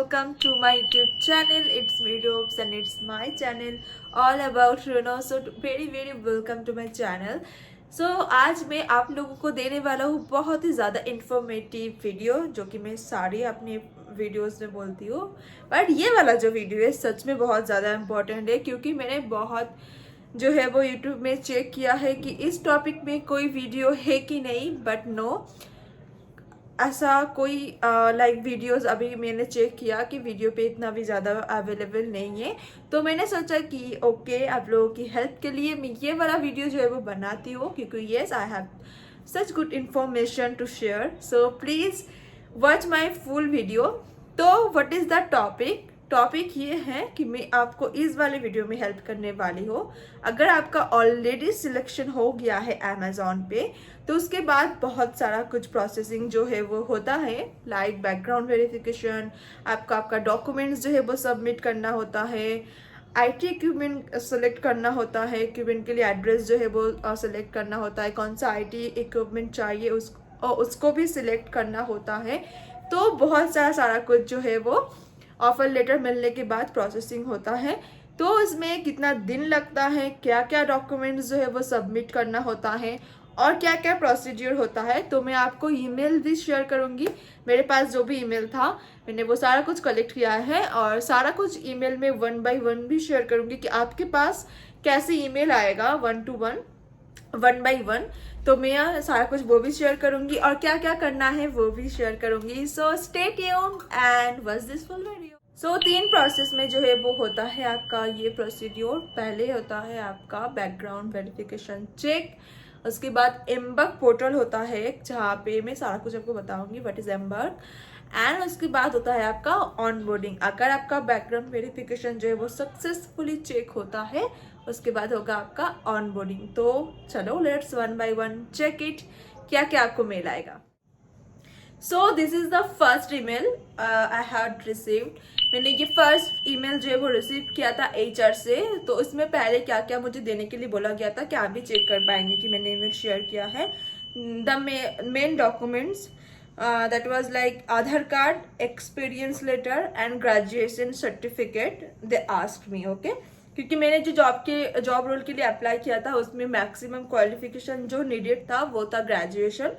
welcome to my YouTube channel. It's me Robes and it's my channel all about Reno. So very welcome to my channel. So आज मैं आप लोगों को देने वाला हूँ बहुत ही ज़्यादा इंफॉर्मेटिव वीडियो, जो कि मैं सारी अपनी वीडियोस में बोलती हूँ, बट ये वाला जो वीडियो है सच में बहुत ज़्यादा इम्पोर्टेंट है, क्योंकि मैंने बहुत जो है वो यूट्यूब में चेक किया है कि इस टॉपिक में कोई वीडियो है कि नहीं, बट नो, ऐसा कोई लाइक वीडियोस अभी मैंने चेक किया कि वीडियो पे इतना भी ज़्यादा अवेलेबल नहीं है। तो मैंने सोचा कि ओके, आप लोगों की हेल्प के लिए मैं ये वाला वीडियो जो है वो बनाती हूँ, क्योंकि yes I have such good information to share. So please watch my full video. तो व्हाट इज़ द टॉपिक ये है कि मैं आपको इस वाले वीडियो में हेल्प करने वाली हूँ। अगर आपका ऑलरेडी सिलेक्शन हो गया है अमेजोन पे, तो उसके बाद बहुत सारा कुछ प्रोसेसिंग जो है वो होता है, लाइक बैकग्राउंड वेरिफिकेशन, आपका डॉक्यूमेंट्स जो है वो सबमिट करना होता है, आईटी इक्विपमेंट सेलेक्ट करना होता है, इक्विपमेंट के लिए एड्रेस जो है वो सेलेक्ट करना होता है, कौन सा आईटी इक्विपमेंट चाहिए उसको भी सिलेक्ट करना होता है। तो बहुत सारा कुछ जो है वो ऑफर लेटर मिलने के बाद प्रोसेसिंग होता है। तो इसमें कितना दिन लगता है, क्या क्या डॉक्यूमेंट्स जो है वो सबमिट करना होता है, और क्या क्या प्रोसीजर होता है, तो मैं आपको ईमेल भी शेयर करूंगी। मेरे पास जो भी ईमेल था मैंने वो सारा कुछ कलेक्ट किया है, और सारा कुछ ईमेल में 1 by 1 भी शेयर करूंगी कि आपके पास कैसे ईमेल आएगा 1 by 1। तो मैं सारा कुछ वो भी शेयर करूंगी, और क्या क्या करना है वो भी शेयर करूंगी। So stay tuned and watch this full video. So 3 process में जो है वो होता है आपका ये प्रोसीड्योर। पहले होता है आपका बैकग्राउंड वेरिफिकेशन चेक, उसके बाद एम्बर्ग पोर्टल होता है जहाँ पे मैं सारा कुछ आपको बताऊंगी व्हाट इज एम्बर्ग, एंड उसके बाद होता है आपका ऑनबोर्डिंग। अगर आपका बैकग्राउंड वेरिफिकेशन जो है वो सक्सेसफुली चेक होता है, उसके बाद होगा आपका ऑनबोर्डिंग। तो चलो लेट्स 1 by 1 चेक इट, क्या क्या आपको मेल आएगा। So this is the first email I have received. मैंने ये फर्स्ट ईमेल जो है वो रिसीव किया था एचआर से। तो इसमें पहले क्या क्या मुझे देने के लिए बोला गया था कि आप भी चेक कर पाएंगे कि मैंने ईमेल शेयर किया है। The main documents that was like Aadhaar card, experience letter and graduation certificate they asked me. Okay, क्योंकि मैंने जो जॉब रोल के लिए अप्लाई किया था उसमें मैक्सिमम क्वालिफिकेशन जो नीडेड था वो था graduation,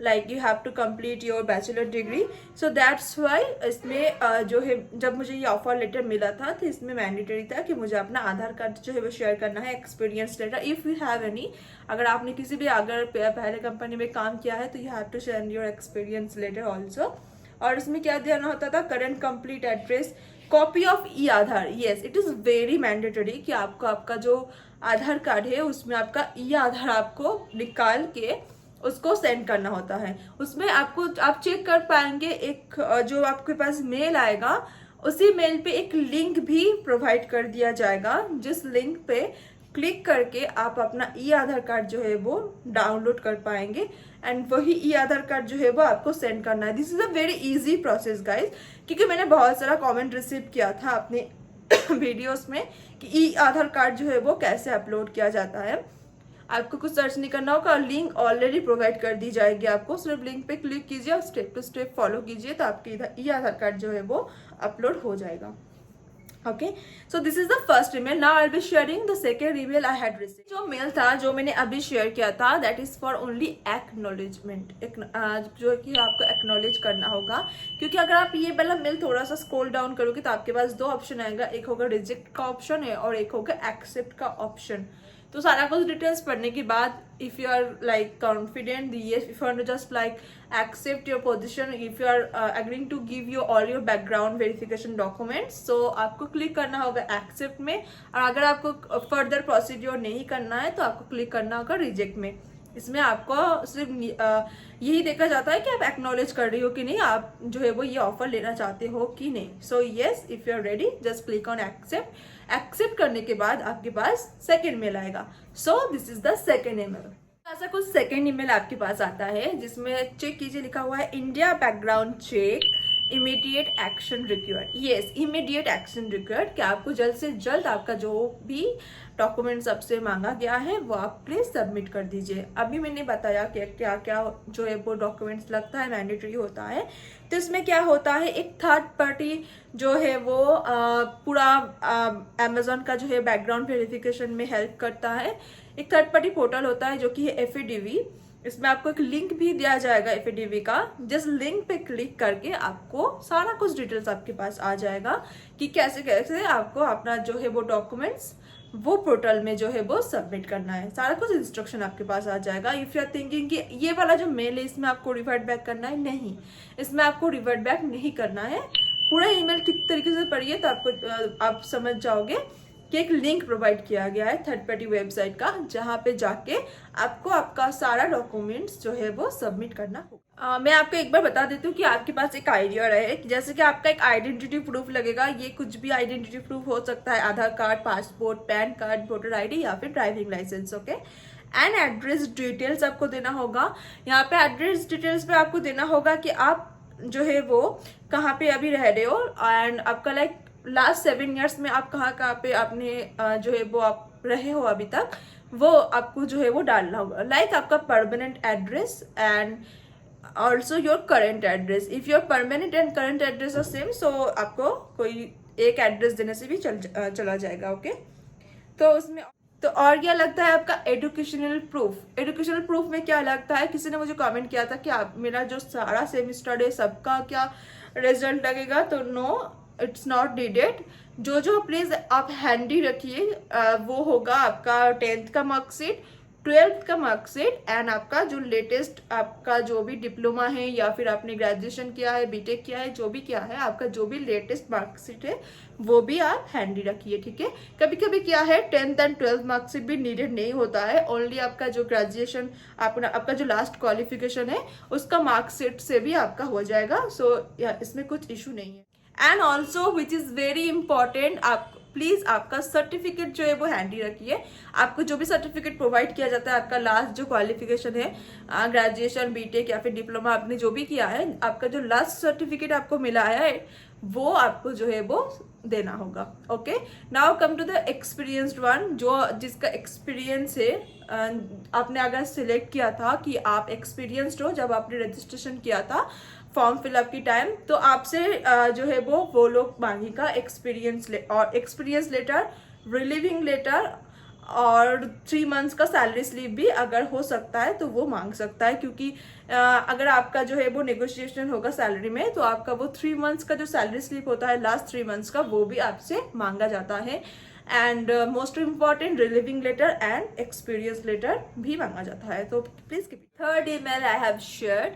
like you have to complete your bachelor degree. So that's why इसमें जो है जब मुझे ये ऑफर लेटर मिला था तो इसमें मैंडेटरी था कि मुझे अपना आधार कार्ड जो है वो शेयर करना है, experience letter if you have any. अगर आपने किसी भी अगर पहले कंपनी में काम किया है तो you have to share your experience letter also. और इसमें क्या देना होता था, current complete address, copy of e Aadhaar. Yes, it is very mandatory कि आपको आपका जो आधार कार्ड है उसमें आपका ई आधार आपको निकाल के उसको सेंड करना होता है। उसमें आपको आप चेक कर पाएंगे, एक जो आपके पास मेल आएगा उसी मेल पे एक लिंक भी प्रोवाइड कर दिया जाएगा, जिस लिंक पे क्लिक करके आप अपना ई आधार कार्ड जो है वो डाउनलोड कर पाएंगे, एंड वही ई आधार कार्ड जो है वो आपको सेंड करना है। This is a very easy process guys, क्योंकि मैंने बहुत सारा कमेंट रिसीव किया था अपने वीडियोस में कि ई आधार कार्ड जो है वो कैसे अपलोड किया जाता है। आपको कुछ सर्च नहीं करना होगा, लिंक ऑलरेडी प्रोवाइड कर दी जाएगी आपको, सिर्फ लिंक पे क्लिक कीजिए और स्टेप टू स्टेप फॉलो कीजिए, तो आपके इधर ई आधार कार्ड जो है वो अपलोड हो जाएगा। Okay, so this is the first email. Now I will be sharing the second email I had received. जो मेल था जो मैंने अभी शेयर किया था that is for only acknowledgement, जो कि आपको एक्नॉलेज करना होगा। क्योंकि अगर आप ये वाला मेल थोड़ा सा स्क्रॉल डाउन करोगे तो आपके पास 2 ऑप्शन आएगा, एक होगा रिजेक्ट का ऑप्शन है और एक होगा एक्सेप्ट का ऑप्शन। तो सारा कुछ डिटेल्स पढ़ने के बाद if you are like confident, yes, if you want to just like accept your position, if you are agreeing to give you all your background verification documents, so आपको click करना होगा accept में। और अगर आपको फर्दर प्रोसीड्योर नहीं करना है तो आपको क्लिक करना होगा रिजेक्ट में। इसमें आपको सिर्फ यही देखा जाता है कि आप एक्नॉलेज कर रही हो कि नहीं, आप जो है वो ये ऑफर लेना चाहते हो कि नहीं। So yes, if you are ready just click on accept. Accept करने के बाद आपके पास सेकेंड मेल आएगा। So this is the second email. ऐसा कुछ सेकेंड ईमेल आपके पास आता है जिसमें चेक कीजिए, लिखा हुआ है India background check immediate action required, yes immediate action required, कि आपको जल्द से जल्द आपका जो भी डॉक्यूमेंट्स आपसे मांगा गया है वो आप प्लीज सबमिट कर दीजिए। अभी मैंने बताया कि क्या क्या जो है वो डॉक्यूमेंट्स लगता है, मैंडेटरी होता है। तो इसमें क्या होता है, एक थर्ड पार्टी जो है वो पूरा अमेजोन का जो है बैकग्राउंड वेरिफिकेशन में हेल्प करता है। एक थर्ड पार्टी पोर्टल होता है जो कि है एफएडीवी। इसमें आपको एक लिंक भी दिया जाएगा एफएडीवी का, जिस लिंक पे क्लिक करके आपको सारा कुछ डिटेल्स आपके पास आ जाएगा कि कैसे कैसे आपको अपना जो है वो डॉक्यूमेंट्स वो पोर्टल में जो है वो सबमिट करना है। सारा कुछ इंस्ट्रक्शन आपके पास आ जाएगा। इफ यू आर थिंकिंग कि ये वाला जो मेल है इसमें आपको रिवर्ट बैक करना है, नहीं, इसमें आपको रिवर्ट बैक नहीं करना है। पूरा ईमेल ठीक तरीके से पढ़िए तो आपको आप समझ जाओगे कि एक लिंक प्रोवाइड किया गया है थर्ड पार्टी वेबसाइट का, जहां पे जाके आपको आपका सारा डॉक्यूमेंट्स जो है वो सबमिट करना होगा। मैं आपको एक बार बता देती हूँ कि आपके पास एक आइडिया रहे, जैसे कि आपका एक आइडेंटिटी प्रूफ लगेगा। ये कुछ भी आइडेंटिटी प्रूफ हो सकता है, Aadhaar card, passport, pan card, voter ID या फिर driving licence, okay. And address details आपको देना होगा। यहाँ पे एड्रेस डिटेल्स पे आपको देना होगा कि आप जो है वो कहाँ पे अभी रह रहे हो, एंड आपका लाइक लास्ट 7 ईयर्स में आप कहाँ कहाँ पे आपने जो है वो आप रहे हो अभी तक, वो आपको जो है वो डालना होगा। लाइक आपका permanent address and also your current address. If your permanent and current address are same, so आपको कोई एक एड्रेस देने से भी चला जाएगा, ओके। तो उसमें तो और क्या लगता है आपका एजुकेशनल प्रूफ। एजुकेशनल प्रूफ में क्या लगता है, किसी ने मुझे कमेंट किया था कि आप मेरा जो सारा सेमिस्टर है सबका क्या रिजल्ट लगेगा, तो नो, इट्स नॉट नीडेड। जो प्लीज आप हैंडी रखिए वो होगा आपका 10th का मार्कशीट, 12th का मार्कशीट एंड आपका जो लेटेस्ट आपका जो भी डिप्लोमा है या फिर आपने ग्रेजुएशन किया है, बीटेक किया है, जो भी किया है, आपका जो भी लेटेस्ट मार्कशीट है वो भी आप हैंडी रखिए, ठीक है। कभी कभी क्या है 10th एंड 12th मार्कशीट भी नीडेड नहीं होता है, ओनली आपका जो ग्रेजुएशन आपका जो लास्ट क्वालिफिकेशन है उसका मार्कशीट से भी आपका हो जाएगा। सो इसमें कुछ इशू नहीं है। And also which is very important, आप प्लीज आपका सर्टिफिकेट जो है वो हैंडी रखिए। आपको जो भी सर्टिफिकेट प्रोवाइड किया जाता है, आपका लास्ट जो क्वालिफिकेशन है, ग्रेजुएशन, बीटेक या फिर डिप्लोमा आपने जो भी किया है, आपका जो लास्ट सर्टिफिकेट आपको मिला है वो आपको जो है वो देना होगा, okay. Now come to the experienced one, जो जिसका एक्सपीरियंस है। आपने अगर सिलेक्ट किया था कि आप एक्सपीरियंस्ड हो जब आपने रजिस्ट्रेशन किया था फॉर्म फिलअप की टाइम, तो आपसे जो है वो लोग मांगेगा एक्सपीरियंस लेटर, रिलीविंग लेटर और 3 मंथ्स का सैलरी स्लिप भी अगर हो सकता है तो वो मांग सकता है, क्योंकि अगर आपका जो है वो नेगोशिएशन होगा सैलरी में तो आपका वो 3 मंथ्स का जो सैलरी स्लिप होता है लास्ट 3 मंथ्स का, वो भी आपसे मांगा जाता है। And most important relieving letter and experience letter भी मांगा जाता है। तो please keep it. Third email I have shared,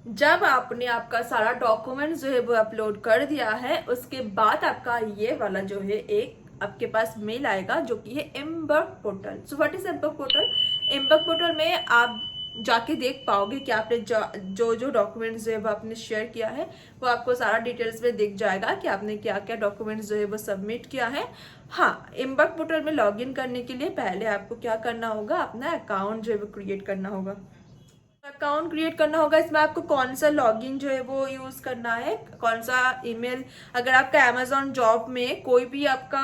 जब आपने आपका सारा डॉक्यूमेंट जो है वो अपलोड कर दिया है, उसके बाद आपका ये वाला जो है एक आपके पास मेल आएगा जो कि है Embark portal. So what is Embark portal? Embark portal में आप जाके देख पाओगे कि आपने जो डॉक्यूमेंट्स जो है वो आपने शेयर किया है वो आपको सारा डिटेल्स में दिख जाएगा कि आपने क्या क्या डॉक्यूमेंट्स जो है वो सबमिट किया है। हाँ, एम्बर्क पोर्टल में लॉग इन करने के लिए पहले आपको क्या करना होगा, अपना अकाउंट जो है वो क्रिएट करना होगा। अकाउंट क्रिएट करना होगा। इसमें आपको कौन सा लॉगिन जो है वो यूज करना है, कौन सा ईमेल। अगर आपका अमेजॉन जॉब में कोई भी आपका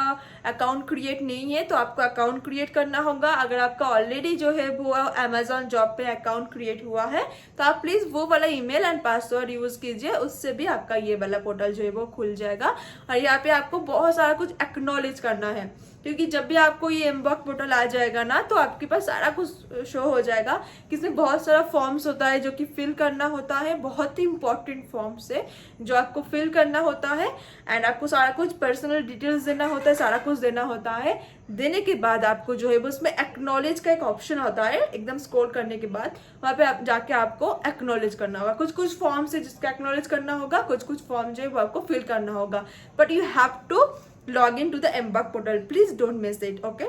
अकाउंट क्रिएट नहीं है तो आपको अकाउंट क्रिएट करना होगा। अगर आपका ऑलरेडी जो है वो अमेजॉन जॉब पे अकाउंट क्रिएट हुआ है तो आप प्लीज वो वाला ईमेल एंड पासवर्ड यूज कीजिए, उससे भी आपका ये वाला पोर्टल जो है वो खुल जाएगा। और यहाँ पे आपको बहुत सारा कुछ एक्नॉलेज करना है, क्योंकि जब भी आपको ये एम्बर्क पोर्टल आ जाएगा ना तो आपके पास सारा कुछ शो हो जाएगा कि इसमें बहुत सारा फॉर्म्स होता है जो कि फिल करना होता है, बहुत ही इंपॉर्टेंट फॉर्म्स है जो आपको फिल करना होता है। एंड आपको सारा कुछ पर्सनल डिटेल्स देना होता है, सारा कुछ देना होता है। देने के बाद आपको जो है वो उसमें एक्नॉलेज का एक ऑप्शन होता है, एकदम स्क्रॉल करने के बाद वहाँ पे आप जाके आपको एक्नॉलेज करना होगा। कुछ कुछ फॉर्म्स है जिसका एक्नॉलेज करना होगा, कुछ कुछ फॉर्म जो है वो आपको फिल करना होगा, but you have to log in to the Embark portal, please don't miss it, okay.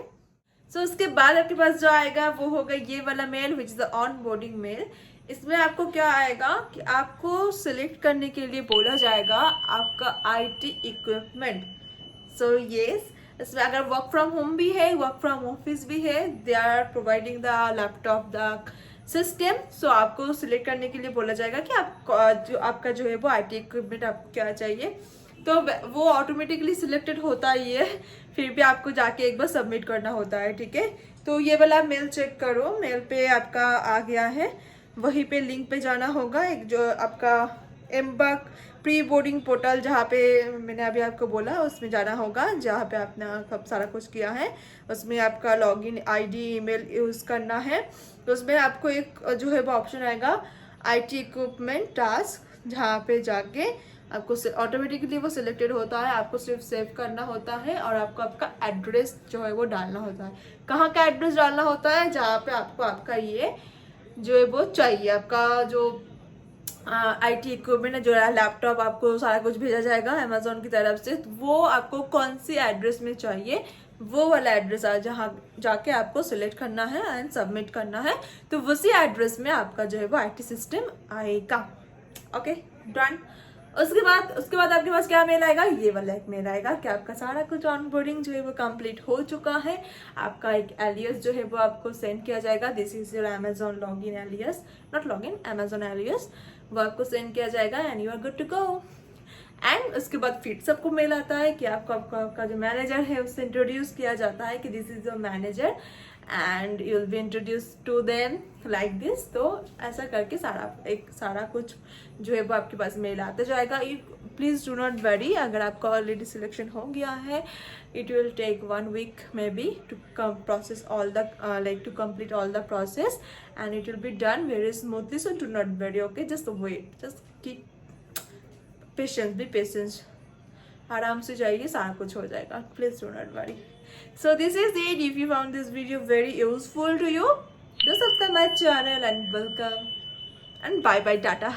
So उसके बाद आपके पास जो आएगा वो होगा ये वाला mail which is the onboarding mail. इसमें आपको क्या आएगा कि आपको सिलेक्ट करने के लिए बोला जाएगा आपका आईटी इक्विपमेंट। सो यस, इसमें अगर वर्क फ्रॉम होम भी है, वर्क फ्रॉम ऑफिस भी है, they are providing the laptop, the system. So आपको सिलेक्ट करने के लिए बोला जाएगा कि आपका जो है वो IT इक्विपमेंट आपको क्या चाहिए, तो वो ऑटोमेटिकली सिलेक्टेड होता ही है, फिर भी आपको जाके एक बार सबमिट करना होता है, ठीक है। तो ये वाला मेल चेक करो, मेल पे आपका आ गया है, वहीं पे लिंक पे जाना होगा, एक जो आपका एम्बक प्री बोर्डिंग पोर्टल जहाँ पे मैंने अभी आपको बोला उसमें जाना होगा, जहाँ पे आपने सब सारा कुछ किया है उसमें आपका लॉगिन ID ईमेल यूज़ करना है। तो उसमें आपको एक जो है वो ऑप्शन आएगा IT इक्विपमेंट टास्क, जहाँ पे जाके आपको ऑटोमेटिकली वो सिलेक्टेड होता है, आपको सिर्फ सेव करना होता है और आपको आपका एड्रेस जो है वो डालना होता है। कहाँ का एड्रेस डालना होता है? जहाँ पे आपको आपका ये जो है वो चाहिए, आपका जो IT इक्विपमेंट है, जो लैपटॉप आपको सारा कुछ भेजा जाएगा अमेजोन की तरफ से, तो वो आपको कौन सी एड्रेस में चाहिए वो वाला एड्रेस जहाँ जाके आपको सिलेक्ट करना है एंड सबमिट करना है, तो उसी एड्रेस में आपका जो है वो IT सिस्टम आएगा। Okay done. उसके बाद आपके पास क्या मेल आएगा? ये वाला एक मेल आएगा कि आपका सारा कुछ ऑनबोर्डिंग जो है वो कंप्लीट हो चुका है। आपका एक एलियस जो है वो आपको सेंड किया जाएगा, this is your Amazon login alias, not login, Amazon alias, वो आपको सेंड किया जाएगा and you are good to go. And उसके बाद फिर सबको मेल आता है कि आपका जो मैनेजर है उससे इंट्रोड्यूस किया जाता है कि this is your manager and you will be introduce to them like this. तो ऐसा करके सारा कुछ जो है वो आपके पास मेल आता जाएगा। प्लीज़ डू नॉट वरी, अगर आपका ऑलरेडी सिलेक्शन हो गया है, it will take 1 week may be to process all the to complete all the process and it will be done very smoothly, so do not worry, okay, just wait, just keep patience, be patient, आराम से जाइए, सारा कुछ हो जाएगा, please do not worry. So this is it. If you found this video very useful to you, do subscribe my channel and welcome and bye bye, tata.